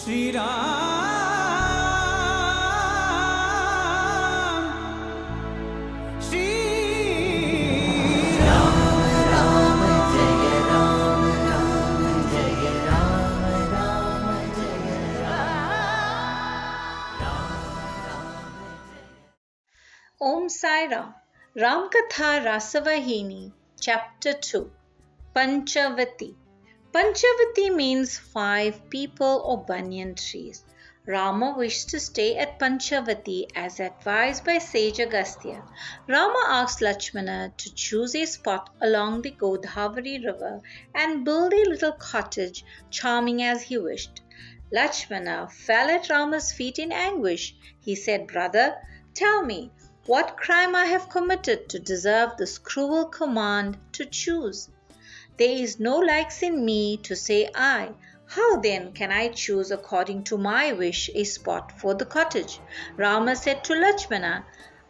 Shri Ram, Shri Ram, Ram Jaya Ram, Ram Jaya Ram, Ram Jaya Ram. Om Sai Ram. Ramakatha Rasavahini, Chapter 2. Panchavati. Panchavati means 5 people or banyan trees. Rama wished to stay at Panchavati as advised by sage Agastya. Rama asked Lakshmana to choose a spot along the Godavari river and build a little cottage, charming as he wished. Lakshmana fell at Rama's feet in anguish. He said, "Brother, tell me, what crime I have committed to deserve this cruel command to choose? There is no likes in me to say I. How then can I choose according to my wish a spot for the cottage?" Rama said to Lakshmana,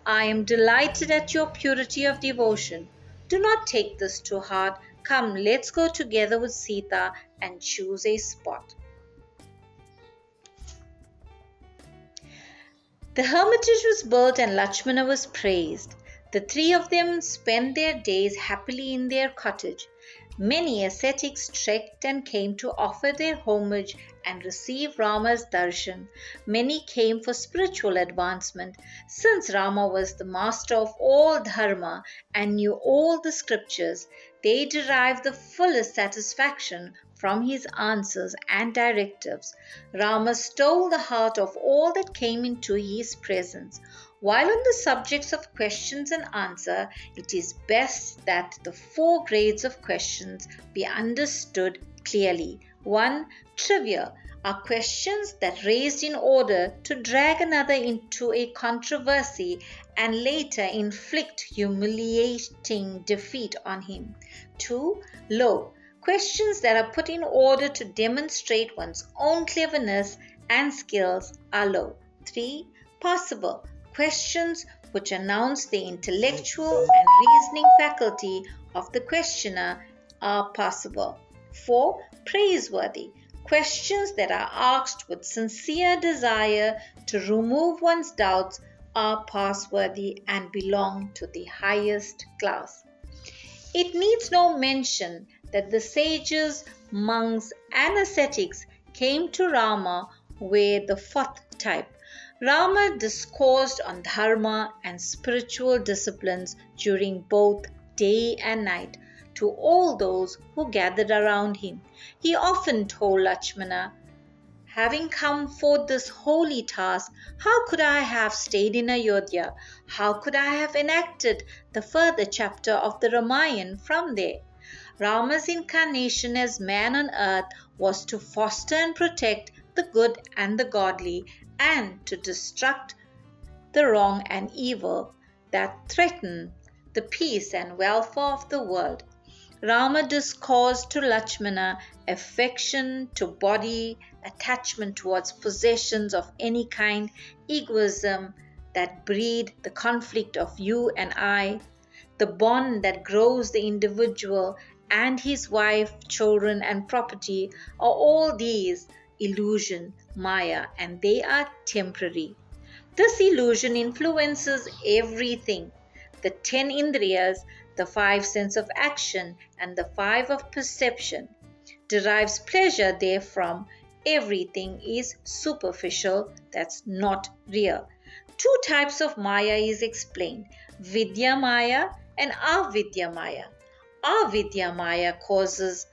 "I am delighted at your purity of devotion. Do not take this to heart. Come, let's go together with Sita and choose a spot." The hermitage was built and Lakshmana was praised. The 3 of them spent their days happily in their cottage. Many ascetics trekked and came to offer their homage and receive Rama's darshan. Many came for spiritual advancement. Since Rama was the master of all dharma and knew all the scriptures, they derived the fullest satisfaction from his answers and directives. Rama stole the heart of all that came into his presence. While on the subjects of questions and answer, it is best that the 4 grades of questions be understood clearly. 1. Trivia are questions that raised in order to drag another into a controversy and later inflict humiliating defeat on him. 2. Low questions that are put in order to demonstrate one's own cleverness and skills are low. 3. Possible questions which announce the intellectual and reasoning faculty of the questioner are possible. 4. Praiseworthy questions that are asked with sincere desire to remove one's doubts are passeworthy and belong to the highest class. It needs no mention that the sages, monks, and ascetics came to Rama were the 4th type. Rama discoursed on dharma and spiritual disciplines during both day and night to all those who gathered around him. He often told Lakshmana, "Having come for this holy task, how could I have stayed in Ayodhya? How could I have enacted the further chapter of the Ramayana from there?" Rama's incarnation as man on earth was to foster and protect the good and the godly, and to destruct the wrong and evil that threaten the peace and welfare of the world. Rama discoursed to Lakshmana affection to body, attachment towards possessions of any kind, egoism that breed the conflict of you and I, the bond that grows the individual and his wife, children, and property are all these illusion, Maya, and they are temporary. This illusion influences everything. The 10 indriyas, the 5 sense of action, and the 5 of perception, derives pleasure therefrom. Everything is superficial, that's not real. 2 types of Maya is explained, Vidya Maya and Avidya Maya. Avidya Maya causes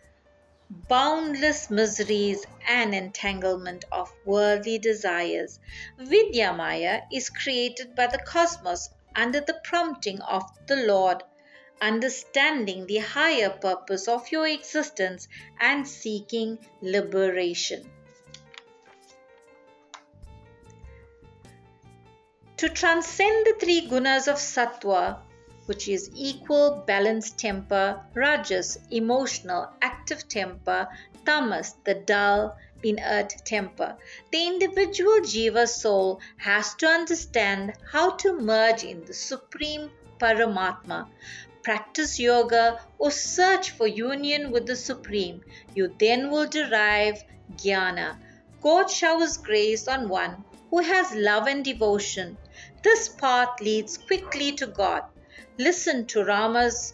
boundless miseries and entanglement of worldly desires. Vidya Maya is created by the cosmos under the prompting of the Lord, understanding the higher purpose of your existence and seeking liberation. To transcend the 3 gunas of sattva, which is equal, balanced temper, rajas, emotional, active temper, tamas, the dull, inert temper. The individual jiva soul has to understand how to merge in the supreme Paramatma. Practice yoga or search for union with the Supreme. You then will derive jnana. God showers grace on one who has love and devotion. This path leads quickly to God. Listening to Rama's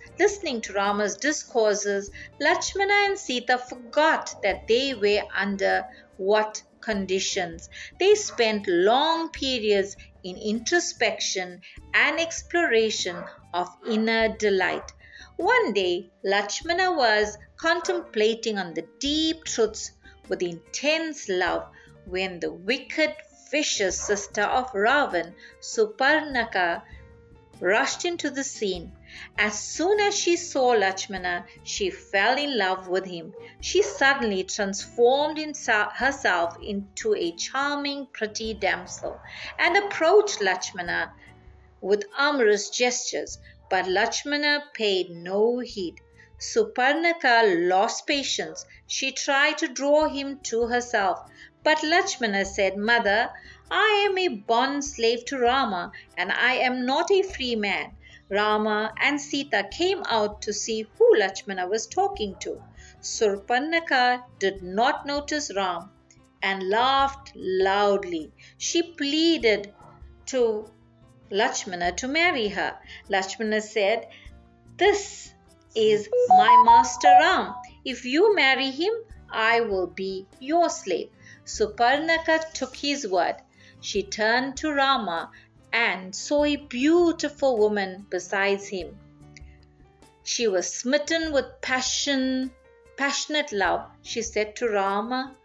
discourses, Lakshmana and Sita forgot that they were under what conditions. They spent long periods in introspection and exploration of inner delight. One day, Lakshmana was contemplating on the deep truths with intense love when the wicked, vicious sister of Ravan, Suparnaka, rushed into the scene. As soon as she saw Lakshmana, she fell in love with him. She suddenly transformed herself into a charming, pretty damsel and approached Lakshmana with amorous gestures, but Lakshmana paid no heed. Suparnaka lost patience. She tried to draw him to herself, but Lakshmana said, "Mother, I am a bond slave to Rama and I am not a free man." Rama and Sita came out to see who Lakshmana was talking to. Surpanaka did not notice Ram and laughed loudly. She pleaded to Lakshmana to marry her. Lakshmana said, "This is my master Ram. If you marry him, I will be your slave." Suparnaka took his word. She turned to Rama and saw a beautiful woman besides him. She was smitten with passionate love. She said to Rama,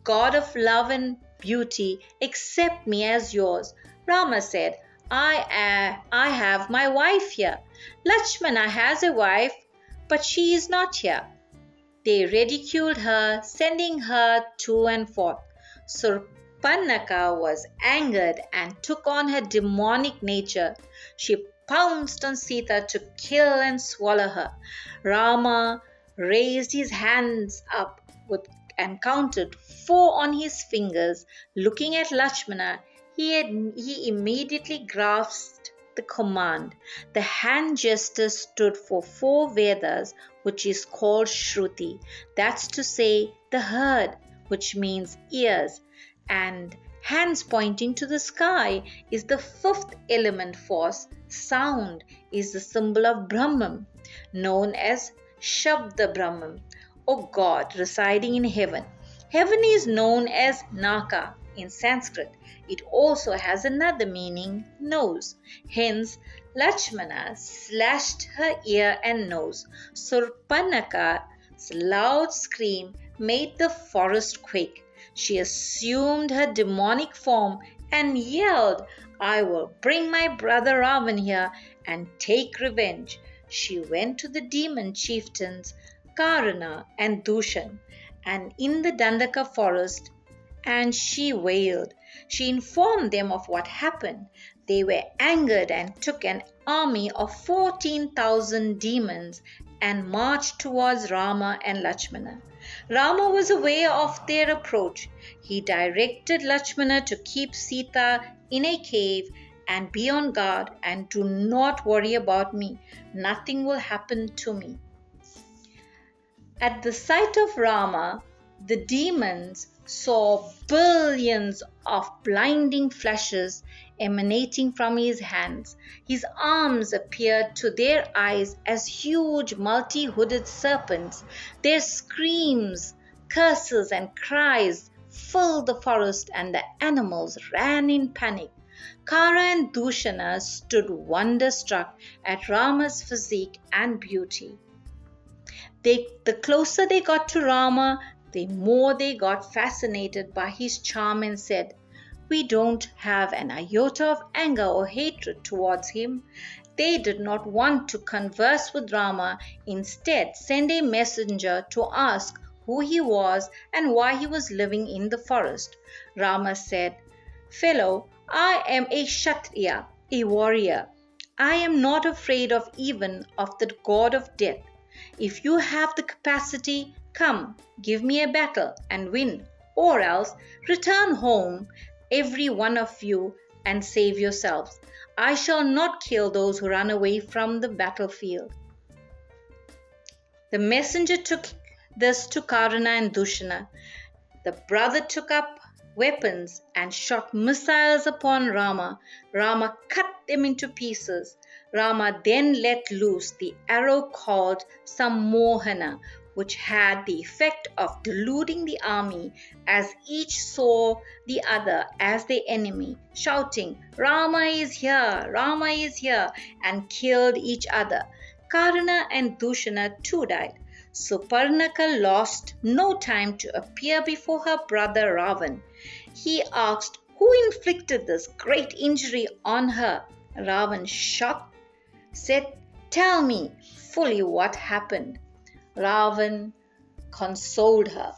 "God of love and beauty, accept me as yours." Rama said, I have my wife here. Lakshmana has a wife, but she is not here." They ridiculed her, sending her to and forth. Surpanaka was angered and took on her demonic nature. She pounced on Sita to kill and swallow her. Rama raised his hands up and counted 4 on his fingers. Looking at Lakshmana, he immediately grasped the command. The hand gesture stood for 4 Vedas, which is called Shruti. That's to say, the heard, which means ears, and hands pointing to the sky is the 5th element force. Sound is the symbol of Brahman, known as Shabda Brahman, or God residing in heaven. Heaven is known as Naka in Sanskrit. It also has another meaning, nose. Hence, Lakshmana slashed her ear and nose. Surpanaka's loud scream made the forest quake. She assumed her demonic form and yelled, "I will bring my brother Ravan here and take revenge." She went to the demon chieftains Karna and Dushan and in the Dandaka forest, and she wailed. She informed them of what happened. They were angered and took an army of 14,000 demons and marched towards Rama and Lakshmana. Rama was aware of their approach. He directed Lakshmana to keep Sita in a cave and be on guard, and "Do not worry about me. Nothing will happen to me." At the sight of Rama, the demons saw billions of blinding flashes emanating from his hands. His arms appeared to their eyes as huge multi-hooded serpents. Their screams, curses and cries filled the forest and the animals ran in panic. Kara and Dushana stood wonderstruck at Rama's physique and beauty. The closer they got to Rama, the more they got fascinated by his charm and said, "We don't have an iota of anger or hatred towards him." They did not want to converse with Rama, instead sent a messenger to ask who he was and why he was living in the forest. Rama said, "Fellow, I am a Kshatriya, a warrior. I am not afraid of even of the god of death. If you have the capacity, come, give me a battle and win, or else return home, every one of you, and save yourselves. I shall not kill those who run away from the battlefield." The messenger took this to Karna and Dushana. The brother took up weapons and shot missiles upon Rama. Rama cut them into pieces. Rama then let loose the arrow called Sammohana, which had the effect of deluding the army, as each saw the other as their enemy, shouting, "Rama is here! Rama is here!" and killed each other. Karna and Dushana too died. Suparnaka lost no time to appear before her brother Ravan. He asked who inflicted this great injury on her. Ravan, shocked, said, "Tell me fully what happened." Ravan consoled her.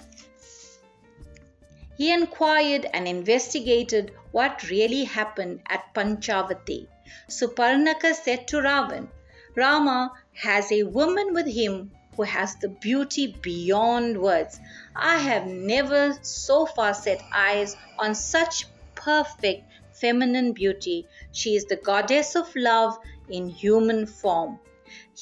He inquired and investigated what really happened at Panchavati. Suparnaka said to Ravan, "Rama has a woman with him who has the beauty beyond words. I have never so far set eyes on such perfect feminine beauty. She is the goddess of love in human form."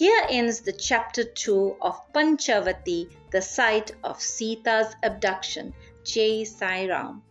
Here ends the chapter 2 of Panchavati, the site of Sita's abduction. Jai Sai Ram.